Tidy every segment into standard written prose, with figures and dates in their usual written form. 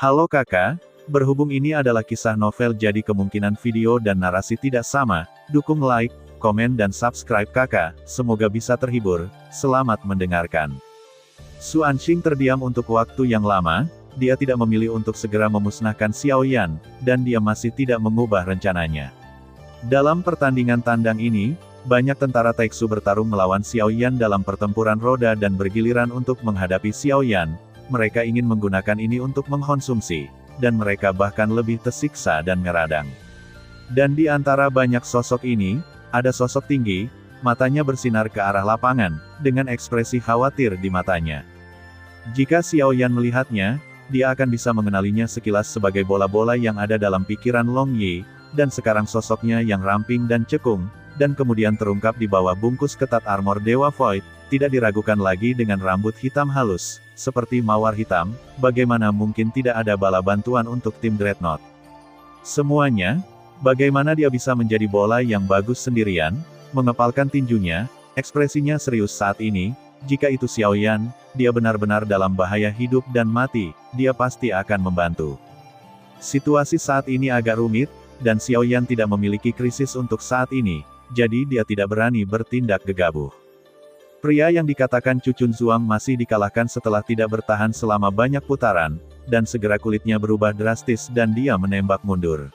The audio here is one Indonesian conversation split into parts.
Halo kakak, berhubung ini adalah kisah novel jadi kemungkinan video dan narasi tidak sama, dukung like, komen dan subscribe kakak, semoga bisa terhibur, selamat mendengarkan. Su Anxing terdiam untuk waktu yang lama, dia tidak memilih untuk segera memusnahkan Xiao Yan, dan dia masih tidak mengubah rencananya. Dalam pertandingan tandang ini, banyak tentara Taixu bertarung melawan Xiao Yan dalam pertempuran roda dan bergiliran untuk menghadapi Xiao Yan. Mereka ingin menggunakan ini untuk mengkonsumsi, dan mereka bahkan lebih tersiksa dan meradang. Dan di antara banyak sosok ini, ada sosok tinggi, matanya bersinar ke arah lapangan, dengan ekspresi khawatir di matanya. Jika Xiao Yan melihatnya, dia akan bisa mengenalinya sekilas sebagai bola-bola yang ada dalam pikiran Long Yi, dan sekarang sosoknya yang ramping dan cekung, dan kemudian terungkap di bawah bungkus ketat armor Dewa Void, tidak diragukan lagi dengan rambut hitam halus, seperti mawar hitam, bagaimana mungkin tidak ada bala bantuan untuk tim Dreadnought. Semuanya, bagaimana dia bisa menjadi bola yang bagus sendirian, mengepalkan tinjunya, ekspresinya serius saat ini, jika itu Xiao Yan, dia benar-benar dalam bahaya hidup dan mati, dia pasti akan membantu. Situasi saat ini agak rumit, dan Xiao Yan tidak memiliki krisis untuk saat ini, jadi dia tidak berani bertindak gegabah. Pria yang dikatakan Cucun Zuang masih dikalahkan setelah tidak bertahan selama banyak putaran, dan segera kulitnya berubah drastis dan dia menembak mundur.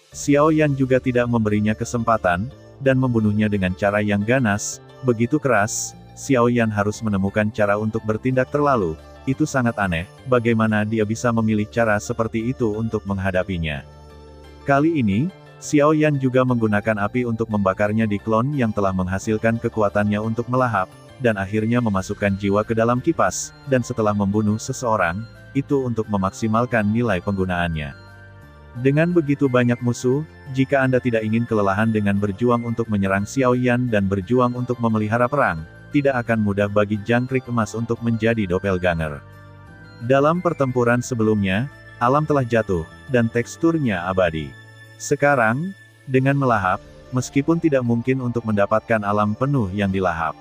Xiao Yan juga tidak memberinya kesempatan, dan membunuhnya dengan cara yang ganas, begitu keras, Xiao Yan harus menemukan cara untuk bertindak terlalu, itu sangat aneh, bagaimana dia bisa memilih cara seperti itu untuk menghadapinya. Kali ini, Xiao Yan juga menggunakan api untuk membakarnya di klon yang telah menghasilkan kekuatannya untuk melahap, dan akhirnya memasukkan jiwa ke dalam kipas, dan setelah membunuh seseorang, itu untuk memaksimalkan nilai penggunaannya. Dengan begitu banyak musuh, jika Anda tidak ingin kelelahan dengan berjuang untuk menyerang Xiao Yan dan berjuang untuk memelihara perang, tidak akan mudah bagi jangkrik emas untuk menjadi doppelganger. Dalam pertempuran sebelumnya, alam telah jatuh, dan teksturnya abadi. Sekarang, dengan melahap, meskipun tidak mungkin untuk mendapatkan alam penuh yang dilahap.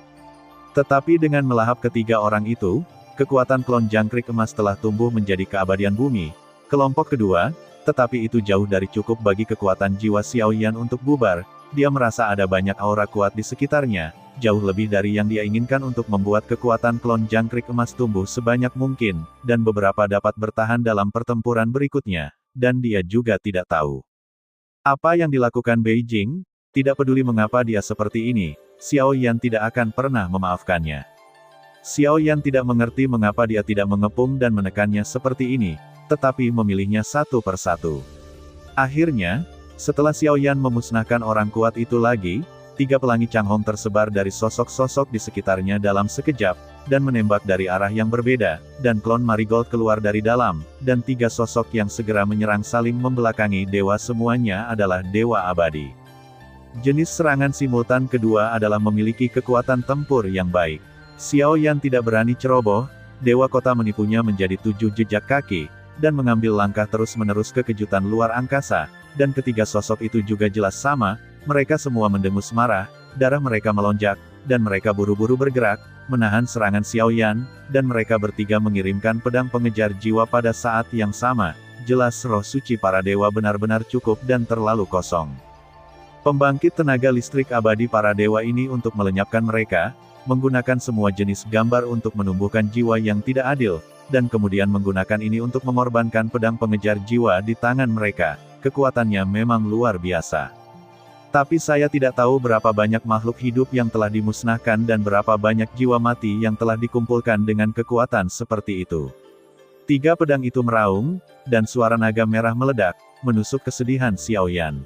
Tetapi dengan melahap ketiga orang itu, kekuatan klon jangkrik emas telah tumbuh menjadi keabadian bumi. Kelompok kedua, tetapi itu jauh dari cukup bagi kekuatan jiwa Xiao Yan untuk bubar, dia merasa ada banyak aura kuat di sekitarnya, jauh lebih dari yang dia inginkan untuk membuat kekuatan klon jangkrik emas tumbuh sebanyak mungkin, dan beberapa dapat bertahan dalam pertempuran berikutnya, dan dia juga tidak tahu apa yang dilakukan Beijing, tidak peduli mengapa dia seperti ini, Xiao Yan tidak akan pernah memaafkannya. Xiao Yan tidak mengerti mengapa dia tidak mengepung dan menekannya seperti ini, tetapi memilihnya satu persatu. Akhirnya, setelah Xiao Yan memusnahkan orang kuat itu lagi, 3 pelangi Changhong tersebar dari sosok-sosok di sekitarnya dalam sekejap, dan menembak dari arah yang berbeda, dan klon Marigold keluar dari dalam, dan 3 sosok yang segera menyerang saling membelakangi dewa semuanya adalah dewa abadi. Jenis serangan simultan kedua adalah memiliki kekuatan tempur yang baik. Xiao Yan tidak berani ceroboh, dewa kota menipunya menjadi 7 jejak kaki, dan mengambil langkah terus-menerus ke kejutan luar angkasa, dan ketiga sosok itu juga jelas sama, mereka semua mendengus marah, darah mereka melonjak, dan mereka buru-buru bergerak, menahan serangan Xiao Yan, dan mereka bertiga mengirimkan pedang pengejar jiwa pada saat yang sama, jelas roh suci para dewa benar-benar cukup dan terlalu kosong. Pembangkit tenaga listrik abadi para dewa ini untuk melenyapkan mereka, menggunakan semua jenis gambar untuk menumbuhkan jiwa yang tidak adil, dan kemudian menggunakan ini untuk mengorbankan pedang pengejar jiwa di tangan mereka, kekuatannya memang luar biasa. Tapi saya tidak tahu berapa banyak makhluk hidup yang telah dimusnahkan dan berapa banyak jiwa mati yang telah dikumpulkan dengan kekuatan seperti itu. 3 pedang itu meraung, dan suara naga merah meledak, menusuk kesedihan Xiao Yan.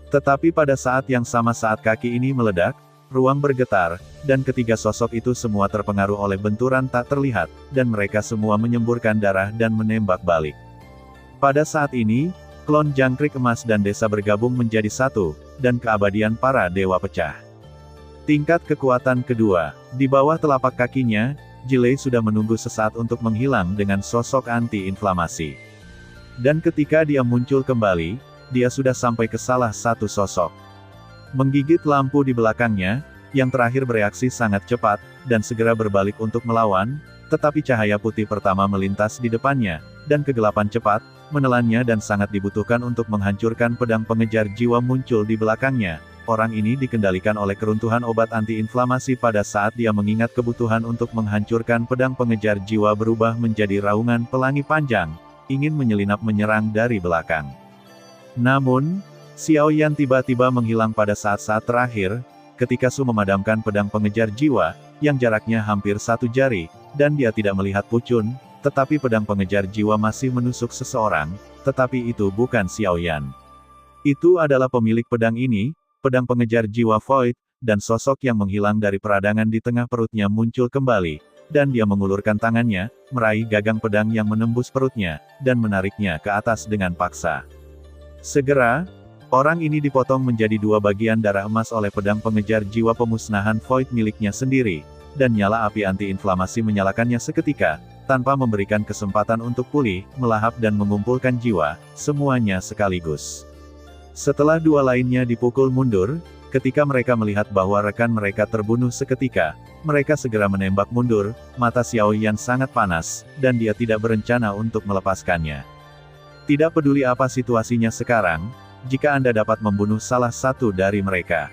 Tetapi pada saat yang sama saat kaki ini meledak, ruang bergetar, dan ketiga sosok itu semua terpengaruh oleh benturan tak terlihat, dan mereka semua menyemburkan darah dan menembak balik. Pada saat ini, klon jangkrik emas dan desa bergabung menjadi satu, dan keabadian para dewa pecah. Tingkat kekuatan kedua, di bawah telapak kakinya, Jilei sudah menunggu sesaat untuk menghilang dengan sosok anti-inflamasi. Dan ketika dia muncul kembali, dia sudah sampai ke salah satu sosok. Menggigit lampu di belakangnya, yang terakhir bereaksi sangat cepat, dan segera berbalik untuk melawan, tetapi cahaya putih pertama melintas di depannya, dan kegelapan cepat, menelannya dan sangat dibutuhkan untuk menghancurkan pedang pengejar jiwa muncul di belakangnya. Orang ini dikendalikan oleh keruntuhan obat anti-inflamasi pada saat dia mengingat kebutuhan untuk menghancurkan pedang pengejar jiwa berubah menjadi raungan pelangi panjang, ingin menyelinap menyerang dari belakang. Namun, Xiao Yan tiba-tiba menghilang pada saat-saat terakhir, ketika Su memadamkan pedang pengejar jiwa, yang jaraknya hampir 1 jari, dan dia tidak melihat pucun, tetapi pedang pengejar jiwa masih menusuk seseorang, tetapi itu bukan Xiao Yan. Itu adalah pemilik pedang ini, pedang pengejar jiwa Void, dan sosok yang menghilang dari peradangan di tengah perutnya muncul kembali, dan dia mengulurkan tangannya, meraih gagang pedang yang menembus perutnya, dan menariknya ke atas dengan paksa. Segera, orang ini dipotong menjadi 2 bagian darah emas oleh pedang pengejar jiwa pemusnahan Void miliknya sendiri, dan nyala api anti-inflamasi menyalakannya seketika, tanpa memberikan kesempatan untuk pulih, melahap dan mengumpulkan jiwa, semuanya sekaligus. Setelah 2 lainnya dipukul mundur, ketika mereka melihat bahwa rekan mereka terbunuh seketika, mereka segera menembak mundur, mata Xiao Yan sangat panas, dan dia tidak berencana untuk melepaskannya. Tidak peduli apa situasinya sekarang, jika Anda dapat membunuh salah satu dari mereka.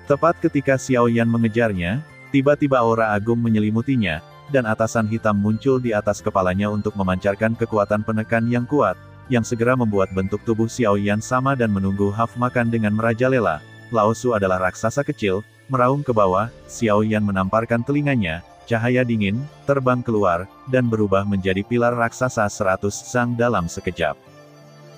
Tepat ketika Xiao Yan mengejarnya, tiba-tiba aura agung menyelimutinya, dan atasan hitam muncul di atas kepalanya untuk memancarkan kekuatan penekan yang kuat, yang segera membuat bentuk tubuh Xiao Yan sama dan menunggu Haf makan dengan merajalela. Lao Su adalah raksasa kecil, meraung ke bawah, Xiao Yan menamparkan telinganya, cahaya dingin, terbang keluar, dan berubah menjadi pilar raksasa 100 sang dalam sekejap.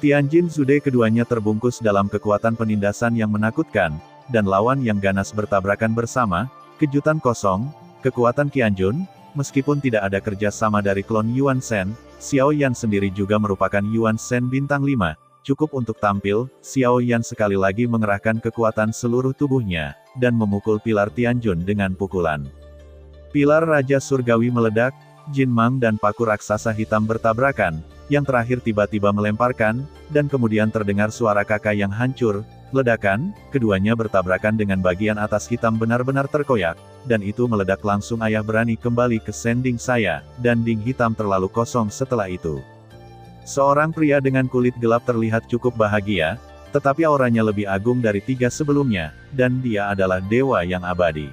Tianjin Zude keduanya terbungkus dalam kekuatan penindasan yang menakutkan, dan lawan yang ganas bertabrakan bersama, kejutan kosong, kekuatan Qianjun, meskipun tidak ada kerja sama dari klon Yuan Shen, Xiao Yan sendiri juga merupakan Yuan Shen bintang 5, cukup untuk tampil, Xiao Yan sekali lagi mengerahkan kekuatan seluruh tubuhnya, dan memukul pilar Tianjun dengan pukulan. Pilar Raja Surgawi meledak, Jin Mang dan paku raksasa hitam bertabrakan, yang terakhir tiba-tiba melemparkan, dan kemudian terdengar suara kakak yang hancur, ledakan, keduanya bertabrakan dengan bagian atas hitam benar-benar terkoyak, dan itu meledak langsung. Ayah berani kembali ke sending saya, dan ding hitam terlalu kosong setelah itu. Seorang pria dengan kulit gelap terlihat cukup bahagia, tetapi auranya lebih agung dari 3 sebelumnya, dan dia adalah dewa yang abadi.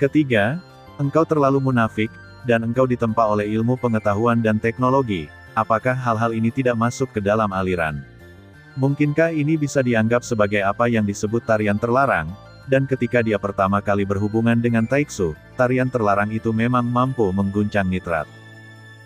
Ketiga, engkau terlalu munafik, dan engkau ditempa oleh ilmu pengetahuan dan teknologi, apakah hal-hal ini tidak masuk ke dalam aliran? Mungkinkah ini bisa dianggap sebagai apa yang disebut tarian terlarang, dan ketika dia pertama kali berhubungan dengan Taixu, tarian terlarang itu memang mampu mengguncang nitrat.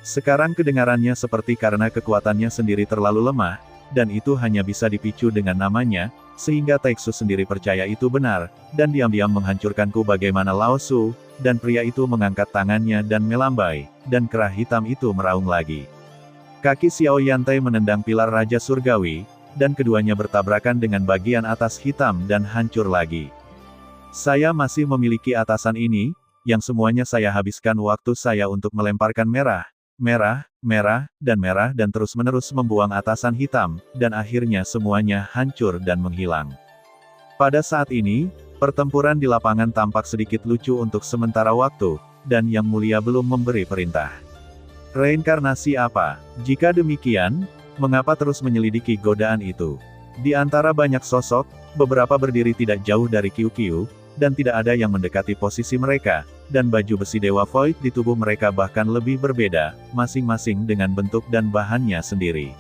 Sekarang kedengarannya seperti karena kekuatannya sendiri terlalu lemah, dan itu hanya bisa dipicu dengan namanya, sehingga Taixu sendiri percaya itu benar, dan diam-diam menghancurkanku bagaimana Lao Su, dan pria itu mengangkat tangannya dan melambai, dan kerah hitam itu meraung lagi. Kaki Xiao Yantai menendang pilar Raja Surgawi, dan keduanya bertabrakan dengan bagian atas hitam dan hancur lagi. Saya masih memiliki atasan ini, yang semuanya saya habiskan waktu saya untuk melemparkan merah, dan terus-menerus membuang atasan hitam, dan akhirnya semuanya hancur dan menghilang. Pada saat ini, pertempuran di lapangan tampak sedikit lucu untuk sementara waktu, dan Yang Mulia belum memberi perintah. Reinkarnasi apa? Jika demikian, mengapa terus menyelidiki godaan itu? Di antara banyak sosok, beberapa berdiri tidak jauh dari Qiu, dan tidak ada yang mendekati posisi mereka, dan baju besi Dewa Void di tubuh mereka bahkan lebih berbeda, masing-masing dengan bentuk dan bahannya sendiri.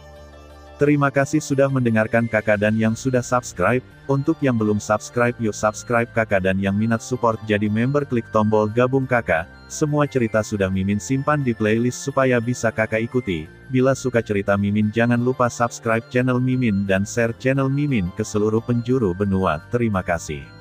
Terima kasih sudah mendengarkan kakak dan yang sudah subscribe. Untuk yang belum subscribe yuk subscribe kakak, dan yang minat support jadi member klik tombol gabung kakak. Semua cerita sudah Mimin simpan di playlist supaya bisa kakak ikuti. Bila suka cerita Mimin jangan lupa subscribe channel Mimin dan share channel Mimin ke seluruh penjuru benua. Terima kasih.